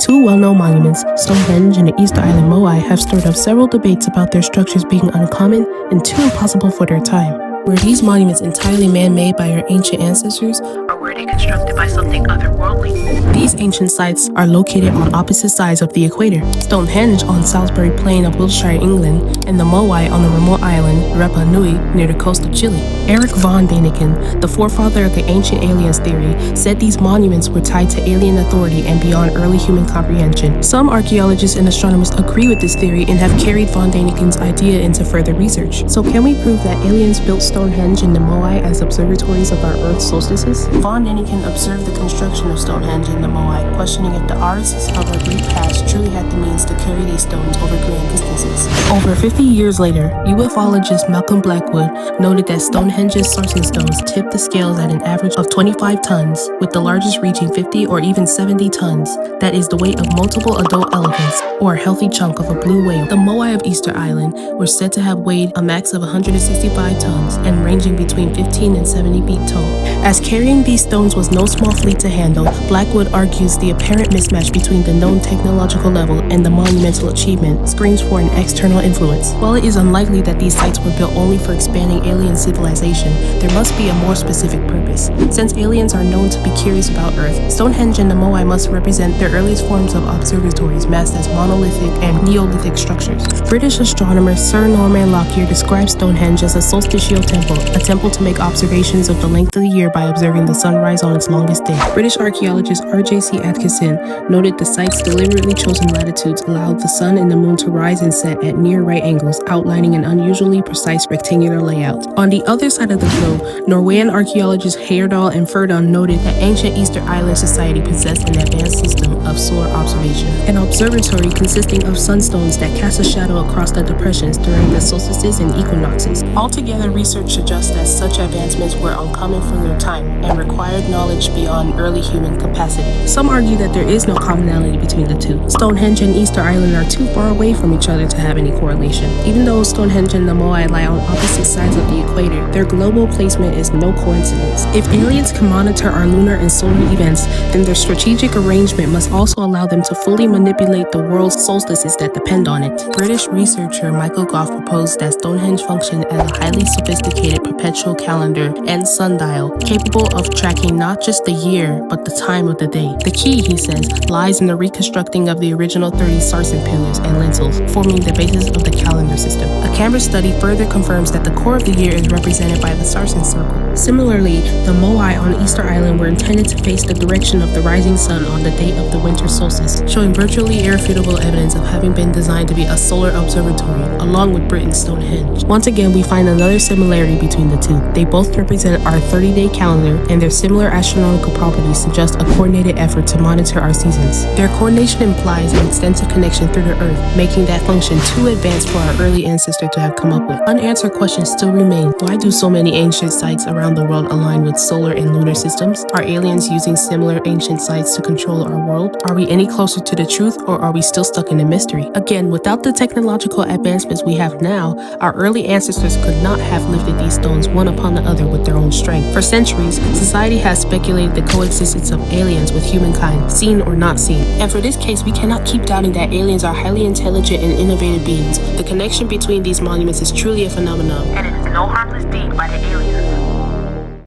Two well-known monuments, Stonehenge and the Easter Island Moai, have stirred up several debates about their structures being uncommon and too impossible for their time. Were these monuments entirely man-made by our ancient ancestors, or were they constructed by something otherworldly? These ancient sites are located on opposite sides of the equator, Stonehenge on Salisbury Plain of Wiltshire, England, and the Moai on the remote island Rapa Nui near the coast of Chile. Eric von Däniken, the forefather of the ancient aliens theory, said these monuments were tied to alien authority and beyond early human comprehension. Some archaeologists and astronomers agree with this theory and have carried von Däniken's idea into further research. So can we prove that aliens built Stonehenge and the Moai as observatories of our Earth's solstices? Von Däniken observed the construction of Stonehenge and the Moai, questioning if the artists of our Greek past truly had the means to carry these stones over grand distances. Over 50 years later, ufologist Malcolm Blackwood noted that Stonehenge's sourcing stones tipped the scales at an average of 25 tons, with the largest reaching 50 or even 70 tons. That is the weight of multiple adult elephants, or a healthy chunk of a blue whale. The Moai of Easter Island were said to have weighed a max of 165 tons and ranging between 15 and 70 feet tall. As carrying these stones was no small feat to handle, Blackwood argues the apparent mismatch between the known technological level and the monumental achievement screams for an external influence. While it is unlikely that these sites were built only for expanding alien civilization, there must be a more specific purpose. Since aliens are known to be curious about Earth, Stonehenge and the Moai must represent their earliest forms of observatories massed as monolithic and Neolithic structures. British astronomer Sir Norman Lockyer describes Stonehenge as a solstitial temple, a temple to make observations of the length of the year by observing the sunrise on its longest day. British archaeologist R.J.C. Atkinson noted the site's deliberately chosen latitudes allowed the sun and the moon to rise and set at near right angles, outlining an unusually precise rectangular layout. On the other side of the globe, Norwegian archaeologists Heyerdahl and Ferdinand noted that ancient Easter Island society possessed an advanced system of solar observation, an observatory consisting of sunstones that cast a shadow across the depressions during the solstices and equinoxes. Altogether, research suggests that such advancements were uncommon for their time and required knowledge beyond early human capacity. Some argue that there is no commonality between the two. Stonehenge and Easter Island are too far away from each other to have any correlation. Even though Stonehenge and the Moai lie on opposite sides of the equator, their global placement is no coincidence. If aliens can monitor our lunar and solar events, then their strategic arrangement must also allow them to fully manipulate the world's solstices that depend on it. British researcher Michael Goff proposed that Stonehenge functioned as a highly sophisticated perpetual calendar and sundial, capable of tracking not just the year, but the time of the day. The key, he says, lies in the reconstructing of the original 30 sarsen pillars and lintels, forming the basis of the calendar system. A Canberra study further confirms that the core of the year is represented by the sarsen circle. Similarly, the Moai on Easter Island were intended to face the direction of the rising sun on the date of the winter solstice, showing virtually irrefutable evidence of having been designed to be a solar observatory, along with Britain's Stonehenge. Once again, we find another similarity between the two. They both represent our 30-day calendar, and their similar astronomical properties suggest a coordinated effort to monitor our seasons. Their coordination implies an extensive connection through the Earth, making that function too advanced for our early ancestor to have come up with. Unanswered questions still remain. Why do so many ancient sites around the world align with solar and lunar systems? Are aliens using similar ancient sites to control our world? Are we any closer to the truth, or are we still stuck in a mystery? Again, without the technological advancements we have now, our early ancestors could not have lifted these stones one upon the other with their own strength. For centuries, society has speculated the coexistence of aliens with humankind, seen or not seen. And for this case, we cannot keep doubting that aliens are highly intelligent and innovative beings. The connection between these monuments is truly a phenomenon, and it is no harmless deed by the aliens.